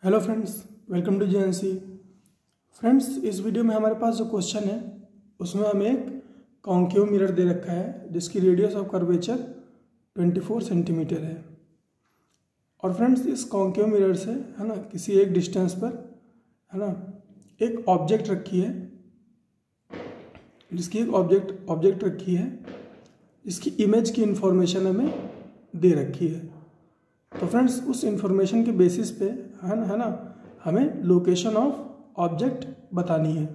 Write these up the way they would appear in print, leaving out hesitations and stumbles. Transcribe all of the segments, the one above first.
Hello friends, welcome to JNC. Friends, इस video में हमारे पास जो क्वेश्चन है उसमें हमें एक कॉन्केव मिरर दे रखा है जिसकी रेडियस ऑफ कर्वेचर 24 सेंटीमीटर है। और फ्रेंड्स, इस कॉन्केव मिरर से है ना किसी एक डिस्टेंस पर है ना एक ऑब्जेक्ट रखी है, जिसकी एक ऑब्जेक्ट रखी है जिसकी इमेज की इंफॉर्मेशन हमें दे रखी है। तो फ्रेंड्स, उस इंफॉर्मेशन के बेसिस पे है ना हमें लोकेशन ऑफ ऑब्जेक्ट बतानी है।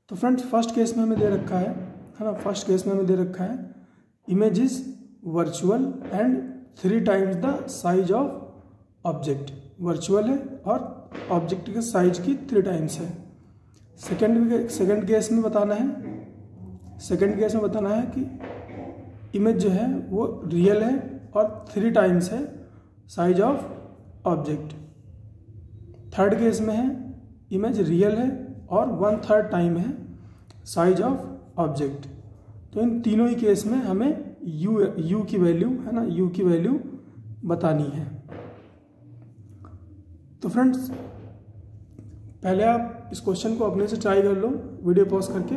तो फ्रेंड्स, फर्स्ट केस में हमें दे रखा है ना, फर्स्ट केस में हमें दे रखा है image is virtual and 3 times the size of object. Virtual है और ऑब्जेक्ट के साइज की 3 टाइम्स है। सेकेंड केस में बताना है कि इमेज जो है वो रियल है और 3 टाइम्स है size of object. Third case में है इमेज रियल है और 1/3 टाइम है साइज ऑफ ऑब्जेक्ट। तो इन तीनों ही केस में हमें यू की वैल्यू है ना, यू की वैल्यू बतानी है। तो फ्रेंड्स, पहले आप इस क्वेश्चन को अपने से ट्राई कर लो वीडियो पॉज करके,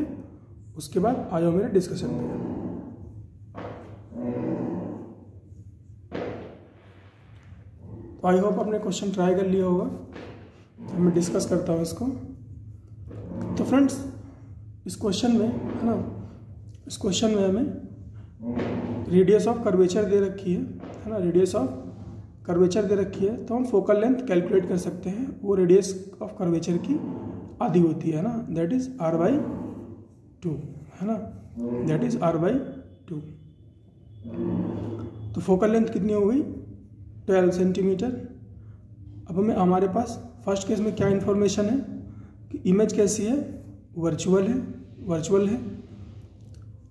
उसके बाद आ जाओ मेरे डिस्कशन में। तो आई होप आपने क्वेश्चन ट्राई कर लिया होगा। तो मैं डिस्कस करता हूँ इसको। तो फ्रेंड्स, इस क्वेश्चन में है ना, इस क्वेश्चन में हमें रेडियस ऑफ कर्वेचर दे रखी है ना, रेडियस ऑफ कर्वेचर दे रखी है। तो हम फोकल लेंथ कैलकुलेट कर सकते हैं। वो रेडियस ऑफ कर्वेचर की आधी होती है ना, दैट इज r/2 है ना, दैट इज r/2। तो फोकल लेंथ कितनी हो गई? 12 सेंटीमीटर। अब हमारे पास फर्स्ट केस में क्या इन्फॉर्मेशन है कि इमेज कैसी है? वर्चुअल है।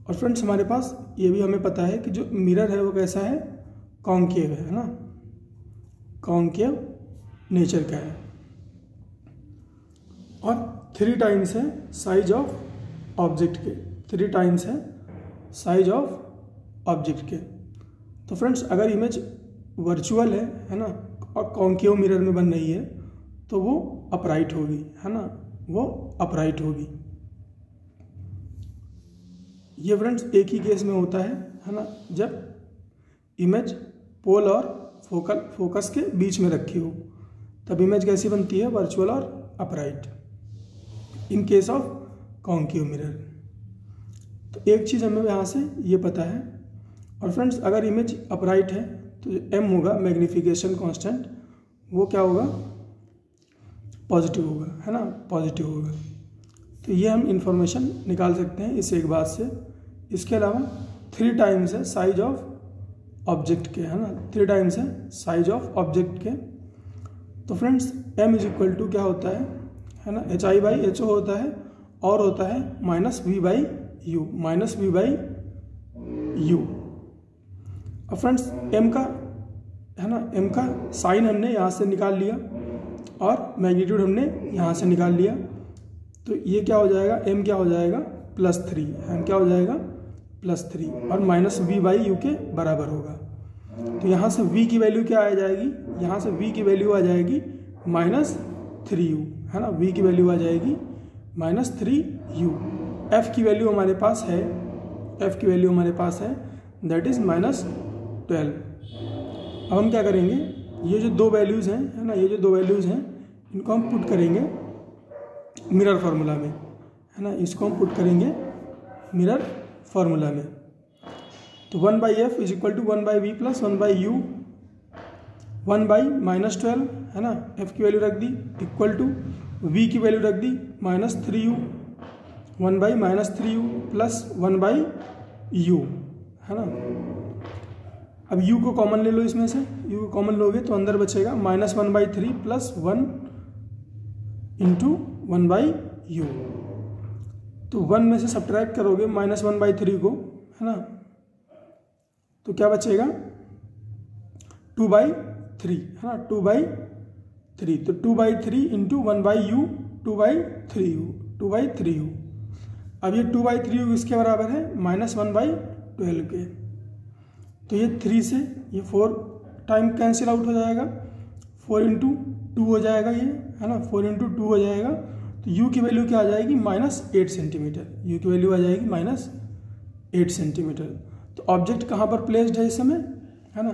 और फ्रेंड्स, हमारे पास ये भी हमें पता है कि जो मिरर है वो कैसा है? कॉन्केव है ना, कॉन्केव नेचर का है। और 3 टाइम्स है साइज ऑफ ऑब्जेक्ट के, 3 टाइम्स है साइज ऑफ ऑब्जेक्ट के। तो फ्रेंड्स, अगर इमेज वर्चुअल है ना और कॉन्केव मिरर में बन रही है तो वो अपराइट होगी है ना, वो अपराइट होगी। ये फ्रेंड्स एक ही केस में होता है ना, जब इमेज पोल और फोकस के बीच में रखी हो तब इमेज कैसी बनती है? वर्चुअल और upright in case of concave mirror. तो एक चीज़ हमें यहाँ से ये पता है। और फ्रेंड्स, अगर इमेज अपराइट है तो m होगा मैग्नीफिकेशन कांस्टेंट, वो क्या होगा? पॉजिटिव होगा है ना, पॉजिटिव होगा। तो ये हम इंफॉर्मेशन निकाल सकते हैं इस एक बात से। इसके अलावा 3 टाइम्स है साइज ऑफ ऑब्जेक्ट के है ना, 3 टाइम्स है साइज ऑफ ऑब्जेक्ट के। तो friends, m is equal to क्या होता है ना, hi/ho होता है और होता है -v/u, -v/u। अब फ्रेंड्स, m का है ना, m का साइन हमने यहाँ से निकाल लिया और मैग्नीट्यूड हमने यहाँ से निकाल लिया। तो ये क्या हो जाएगा? m क्या हो जाएगा? +3। m क्या हो जाएगा? +3 और -v/u के बराबर होगा। तो यहाँ से v की वैल्यू क्या आ जाएगी? यहाँ से v की वैल्यू आ जाएगी -3u है ना, v की वैल्यू आ जाएगी -3u। f की वैल्यू हमारे पास है, f की वैल्यू हमारे पास है दैट इज -12। अब हम क्या करेंगे? ये जो 2 वैल्यूज़ हैं है ना, ये जो 2 वैल्यूज़ हैं इनको हम पुट करेंगे मिरर फार्मूला में है ना, इसको हम पुट करेंगे मिरर फार्मूला में। तो 1/f is equal to 1/v plus 1/u, 1/-12 है ना, f की वैल्यू रख दी इक्वल टू v की वैल्यू रख दी -3u, 1/-3u प्लस 1/u है ना। अब u को कॉमन ले लो इसमें से, u को कॉमन लोगे तो अंदर बचेगा -1/3 प्लस 1 इंटू 1/u। तो 1 में से सब्ट्रैक्ट करोगे -1/3 को है ना, तो क्या बचेगा? 2/3 है ना, 2/3। तो 2/3 इंटू 1/u, 2/3u। अब ये 2/3u किसके बराबर है? -1/12 के। तो ये 3 से ये 4 टाइम कैंसिल आउट हो जाएगा, 4 इंटू 2 हो जाएगा ये, है ना, 4 इंटू 2 हो जाएगा। तो u की वैल्यू क्या आ जाएगी, -8 सेंटीमीटर। u की वैल्यू आ जाएगी -8 सेंटीमीटर। तो ऑब्जेक्ट कहाँ पर प्लेस्ड है इस समय, है ना,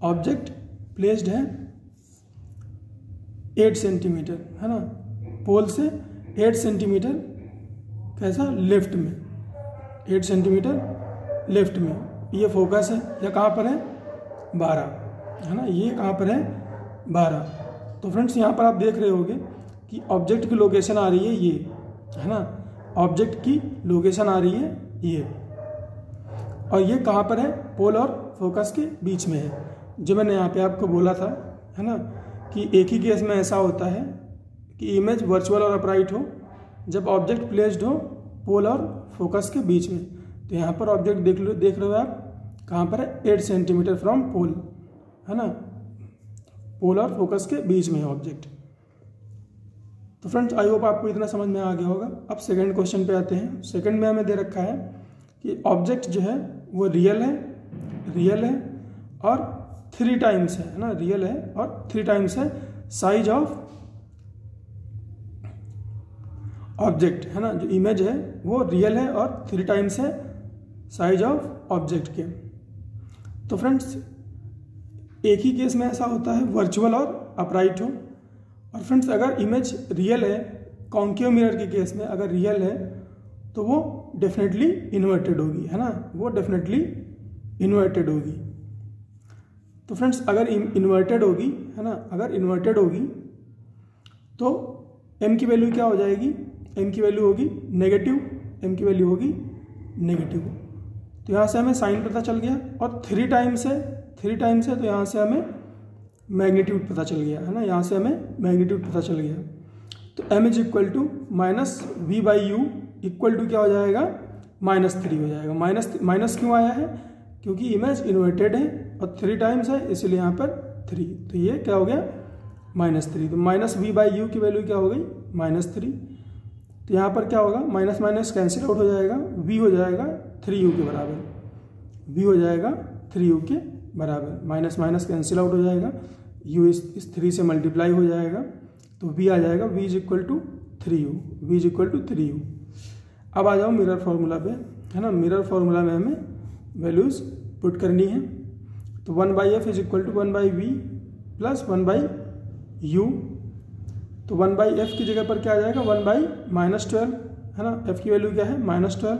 ऑब्जेक्ट प्लेस्ड है 8 सेंटीमीटर, है ना, पोल से 8 सेंटीमीटर कैसा, लेफ्ट में, 8 सेंटीमीटर लेफ्ट में। ये फोकस है, या कहाँ पर है, 12, है ना, ये कहाँ पर है, 12। तो फ्रेंड्स यहाँ पर आप देख रहे होंगे कि ऑब्जेक्ट की लोकेशन आ रही है ये, है ना, ऑब्जेक्ट की लोकेशन आ रही है ये, और ये कहाँ पर है, पोल और फोकस के बीच में है। जो मैंने यहाँ पे आपको बोला था, है ना, कि एक ही केस में ऐसा होता है कि इमेज वर्चुअल और अपराइट हो जब ऑब्जेक्ट प्लेस्ड हो पोल और फोकस के बीच में। तो यहाँ पर ऑब्जेक्ट देख रहे हो आप, कहाँ पर है, 8 सेंटीमीटर फ्रॉम पोल, है ना, पोल और फोकस के बीच में है ऑब्जेक्ट। तो फ्रेंड्स आई होप आपको इतना समझ में आ गया होगा। अब सेकंड क्वेश्चन पे आते हैं। सेकंड में हमें दे रखा है कि ऑब्जेक्ट जो है वो रियल है और 3 टाइम्स है ना, रियल है और 3 टाइम्स है साइज ऑफ ऑब्जेक्ट, है ना, जो इमेज है वो रियल है और 3 टाइम्स है साइज ऑफ ऑब्जेक्ट के। तो फ्रेंड्स एक ही केस में ऐसा होता है वर्चुअल और अपराइट हो। और फ्रेंड्स अगर इमेज रियल है, कॉन्केव मिरर के केस में अगर रियल है तो वो डेफिनेटली इन्वर्टेड होगी, है ना, वो डेफिनेटली इन्वर्टेड होगी। तो फ्रेंड्स अगर इन्वर्टेड होगी, है ना, अगर इन्वर्टेड होगी तो m की वैल्यू क्या हो जाएगी, m की वैल्यू होगी नेगेटिव, m की वैल्यू होगी नेगेटिव। तो यहाँ से हमें साइन पता चल गया, और 3 टाइम्स है तो यहाँ से हमें मैग्नीट्यूड पता चल गया, है ना, यहाँ से हमें मैग्नीट्यूड पता चल गया। तो m is equal to -v/u equal to क्या हो जाएगा, -3 हो जाएगा। माइनस क्यों आया है, क्योंकि इमेज इन्वर्टेड है और 3 टाइम्स है, इसलिए यहाँ पर 3, तो ये क्या हो गया, -3। तो -v/u की वैल्यू क्या हो गई, -3। तो यहाँ पर क्या होगा, माइनस माइनस कैंसिल आउट हो जाएगा, v हो जाएगा 3u के बराबर, v हो जाएगा 3u के बराबर, माइनस माइनस कैंसिल आउट हो जाएगा, u इस 3 से मल्टीप्लाई हो जाएगा, तो v आ जाएगा v is equal to 3u। अब आ जाओ मिरर फार्मूला पे, है ना, मिरर फार्मूला में हमें वैल्यूज पुट करनी है। तो 1/f is equal to 1/v plus 1/u। तो 1/f की जगह पर क्या आ जाएगा, 1/-12, है ना, f की वैल्यू क्या है, -12।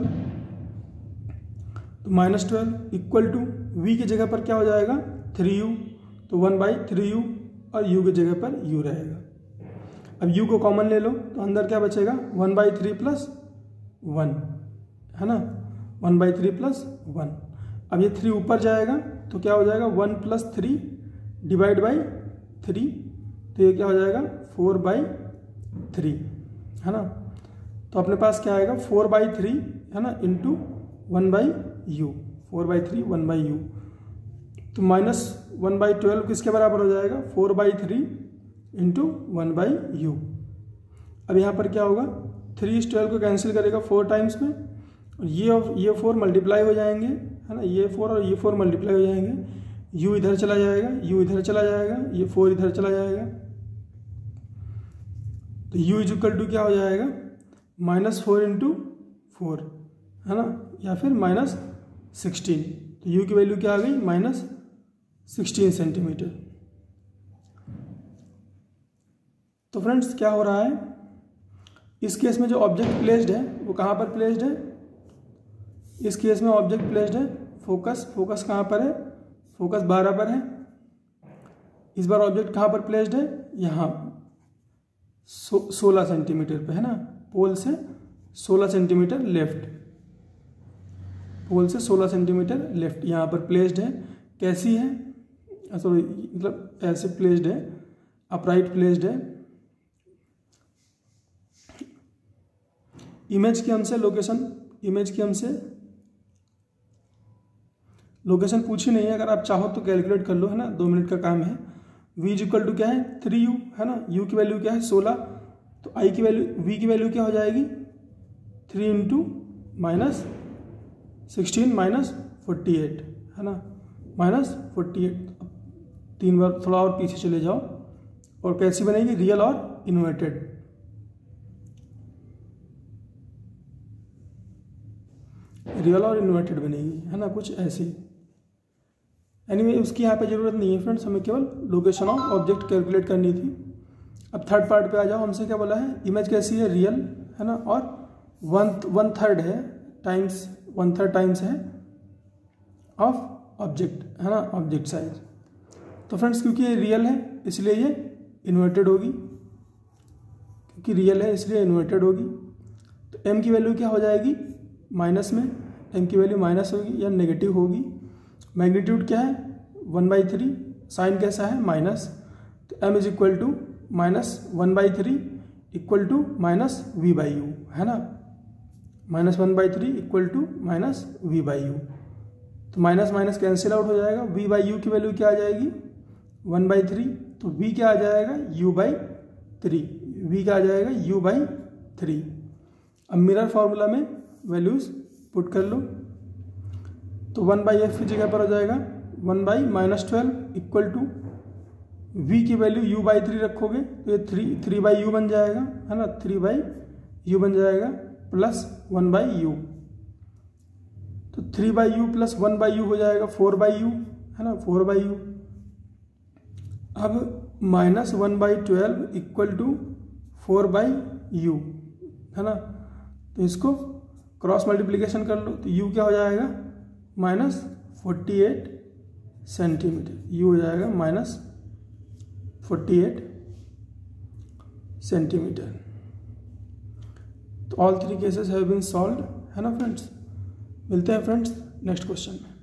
तो -12 इक्वल टू v की जगह पर क्या हो जाएगा, 3u, तो 1/3u और u की जगह पर u रहेगा। अब u को कॉमन ले लो तो अंदर क्या बचेगा, 1/3 प्लस 1, है ना, 1/3 प्लस 1। अब ये 3 ऊपर जाएगा तो क्या हो जाएगा, 1 + 3 डिवाइड बाई 3, तो ये क्या हो जाएगा 4/3, है ना। तो अपने पास क्या आएगा 4/3, है ना, इंटू 1/u, 4/3 1/u। तो -1/12 किसके बराबर हो जाएगा, 4/3 इंटू 1/u। अब यहाँ पर क्या होगा, 3 इस 12 को कैंसिल करेगा 4 टाइम्स में, और ये 4 मल्टीप्लाई हो जाएंगे, है ना, ये 4 और ये 4 मल्टीप्लाई हो जाएंगे, u इधर चला जाएगा, u इधर चला जाएगा, ये 4 इधर चला जाएगा, तो u इज इक्वल टू क्या हो जाएगा, -4 इंटू 4, है ना, या फिर -16। तो u की वैल्यू क्या आ गई, -16 सेंटीमीटर। तो फ्रेंड्स क्या हो रहा है, इस केस में जो ऑब्जेक्ट प्लेस्ड है वो कहाँ पर प्लेस्ड है, इस केस में ऑब्जेक्ट प्लेस्ड है फोकस कहाँ पर है, फोकस 12 पर है। इस बार ऑब्जेक्ट कहाँ पर प्लेस्ड है, यहाँ 16 सेंटीमीटर पे, है ना, पोल से 16 सेंटीमीटर लेफ्ट, पोल से 16 सेंटीमीटर लेफ्ट यहाँ पर प्लेस्ड है। कैसी है, सॉरी मतलब ऐसे प्लेस्ड है, अपराइट प्लेस्ड है। इमेज की हमसे लोकेशन पूछी नहीं है, अगर आप चाहो तो कैलकुलेट कर लो, है ना, 2 मिनट का काम है। v इज इक्वल टू क्या है 3u, है ना, u की वैल्यू क्या है 16, तो v की वैल्यू क्या हो जाएगी 3 इंटू -16 -48, है ना, -48। 3 बार थोड़ा और पीछे चले जाओ, और कैसी बनेगी, रियल और इन्वर्टेड। रियल और इन्वर्टेड बनेगी, है ना, कुछ ऐसी। एनीवे उसकी यहाँ पे ज़रूरत नहीं है फ्रेंड्स, हमें केवल लोकेशन ऑफ ऑब्जेक्ट कैलकुलेट करनी थी। अब थर्ड पार्ट पे आ जाओ। हमसे क्या बोला है, इमेज कैसी है, रियल, है ना, और वन थर्ड है टाइम्स, 1/3 टाइम्स है ऑफ ऑब्जेक्ट, है ना, ऑब्जेक्ट साइज। तो फ्रेंड्स क्योंकि ये रियल है इसलिए ये इन्वर्टेड होगी, क्योंकि रियल है इसलिए इन्वर्टेड होगी। तो m की वैल्यू क्या हो जाएगी, माइनस में, m की वैल्यू माइनस होगी या नेगेटिव होगी। मैग्नीट्यूड क्या है, 1/3, साइन कैसा है, माइनस। तो m is equal to -1/3 equal to -v/u, है ना, -1/3 इक्वल टू -v/u। तो माइनस माइनस कैंसिल आउट हो जाएगा। v/u की वैल्यू क्या आ जाएगी, 1/3, तो v क्या आ जाएगा, u/3, v क्या आ जाएगा, u/3। अब मिरर फार्मूला में वैल्यूज पुट कर लो। तो 1/f की जगह पर हो जाएगा 1/-12 इक्वल टू v की वैल्यू u/3 रखोगे तो ये 3/u बन जाएगा, है ना, 3/u बन जाएगा प्लस 1/u। तो 3/u प्लस 1/u हो जाएगा 4/u, है ना, 4/u। अब -1/12 इक्वल टू 4/u, है ना। तो इसको क्रॉस मल्टीप्लिकेशन कर लो तो u क्या हो जाएगा, -48 सेंटीमीटर, u हो जाएगा -48 सेंटीमीटर। तो all 3 cases have been solved, है ना फ्रेंड्स। मिलते हैं फ्रेंड्स नेक्स्ट क्वेश्चन में।